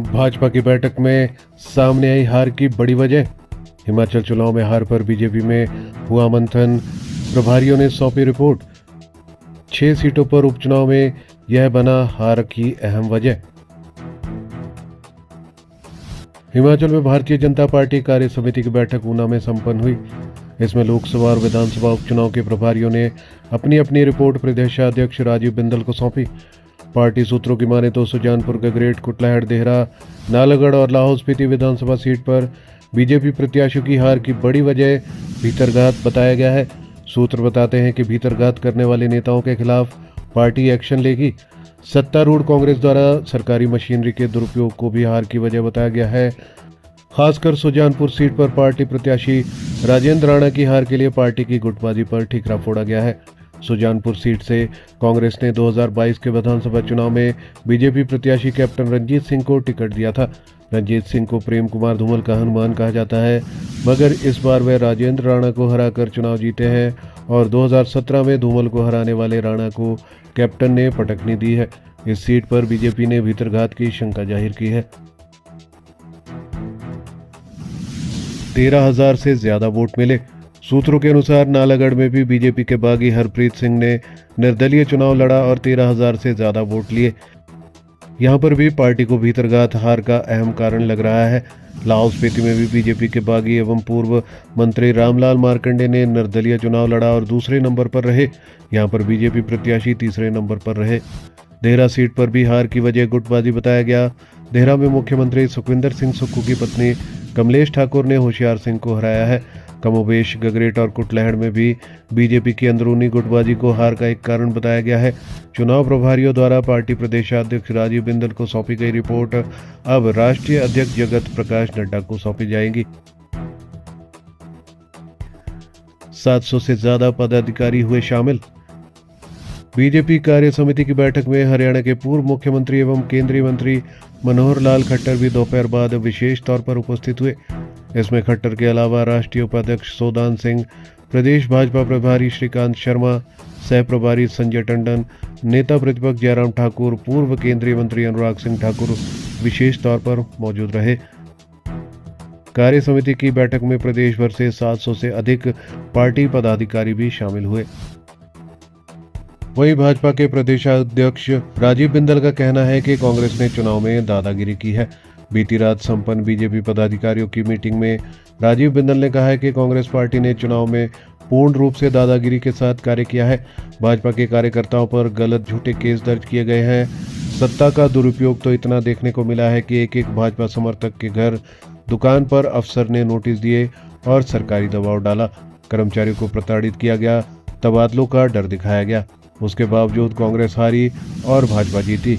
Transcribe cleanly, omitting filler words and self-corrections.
भाजपा की बैठक में सामने आई हार की बड़ी वजह। हिमाचल चुनाव में हार पर बीजेपी में हुआ मंथन, प्रभारियों ने सौंपी रिपोर्ट। 6 सीटों पर उपचुनाव में यह बना हार की अहम वजह। हिमाचल में भारतीय जनता पार्टी कार्य समिति की बैठक ऊना में संपन्न हुई। इसमें लोकसभा और विधानसभा उपचुनाव के प्रभारियों ने अपनी अपनी रिपोर्ट प्रदेशाध्यक्ष राजीव बिंदल को सौंपी। पार्टी सूत्रों की माने तो सुजानपुर, गगरेट, कुटलैहड़, देहरा, नालागढ़ और लाहौल स्पीति विधानसभा सीट पर बीजेपी प्रत्याशियों की हार की बड़ी वजह भीतरघात बताया गया है। सूत्र बताते हैं कि भीतरघात करने वाले नेताओं के खिलाफ पार्टी एक्शन लेगी। सत्तारूढ़ कांग्रेस द्वारा सरकारी मशीनरी के दुरुपयोग को भी हार की वजह बताया गया है। खासकर सुजानपुर सीट पर पार्टी प्रत्याशी राजेंद्र राणा की हार के लिए पार्टी की गुटबाजी पर ठीकरा फोड़ा गया है। सुजानपुर सीट से कांग्रेस ने 2022 के विधानसभा चुनाव में बीजेपी प्रत्याशी कैप्टन रंजीत सिंह को टिकट दिया था। रंजीत सिंह को प्रेम कुमार धूमल का हनुमान कहा जाता है, मगर इस बार वे राजेंद्र राणा को हराकर चुनाव जीते हैं और 2017 में धूमल को हराने वाले राणा को कैप्टन ने पटकनी दी है। इस सीट पर बीजेपी ने भीतरघात की शंका जाहिर की है। 13,000 से ज्यादा वोट मिले। सूत्रों के अनुसार नालागढ़ में भी बीजेपी के बागी हरप्रीत सिंह ने निर्दलीय चुनाव लड़ा और 13,000 से ज्यादा वोट लिए। यहां पर भी पार्टी को भीतरघात हार का अहम कारण लग रहा है। लाहौल स्पीति में भी बीजेपी के बागी एवं पूर्व मंत्री रामलाल मार्कंडे ने निर्दलीय चुनाव लड़ा और दूसरे नंबर पर रहे। यहां पर बीजेपी प्रत्याशी तीसरे नंबर पर रहे। देहरा सीट पर भी हार की वजह गुटबाजी बताया गया। देहरा में मुख्यमंत्री सुखविंदर सिंह सुक्खू की पत्नी कमलेश ठाकुर ने होशियार सिंह को हराया है। कमोबेश गगरेट और कुटलैहड़ में भी बीजेपी की अंदरूनी गुटबाजी को हार का एक कारण बताया गया है। चुनाव प्रभारियों द्वारा पार्टी प्रदेशाध्यक्ष राजीव बिंदल को सौंपी गई रिपोर्ट अब राष्ट्रीय अध्यक्ष जगत प्रकाश नड्डा को सौंपी जाएगी। 700 से ज्यादा पदाधिकारी हुए शामिल। बीजेपी कार्य समिति की बैठक में हरियाणा के पूर्व मुख्यमंत्री एवं केंद्रीय मंत्री मनोहर लाल खट्टर भी दोपहर बाद विशेष तौर पर उपस्थित हुए। इसमें खट्टर के अलावा राष्ट्रीय उपाध्यक्ष सोदान सिंह, प्रदेश भाजपा प्रभारी श्रीकांत शर्मा, सह प्रभारी संजय टंडन, नेता प्रतिपक्ष जयराम ठाकुर, पूर्व केंद्रीय मंत्री अनुराग सिंह ठाकुर विशेष तौर पर मौजूद रहे। कार्य समिति की बैठक में प्रदेश भर से 700 से अधिक पार्टी पदाधिकारी भी शामिल हुए। वहीं भाजपा के प्रदेशाध्यक्ष राजीव बिंदल का कहना है कि कांग्रेस ने चुनाव में दादागिरी की है। बीती रात संपन्न बीजेपी पदाधिकारियों की मीटिंग में राजीव बिंदल ने कहा है कि कांग्रेस पार्टी ने चुनाव में पूर्ण रूप से दादागिरी के साथ कार्य किया है। भाजपा के कार्यकर्ताओं पर गलत झूठे केस दर्ज किए गए हैं। सत्ता का दुरुपयोग तो इतना देखने को मिला है कि एक भाजपा समर्थक के घर, दुकान पर अफसर ने नोटिस दिए और सरकारी दबाव डाला। कर्मचारियों को प्रताड़ित किया गया, तबादलों का डर दिखाया गया। उसके बावजूद कांग्रेस हारी और भाजपा जीती।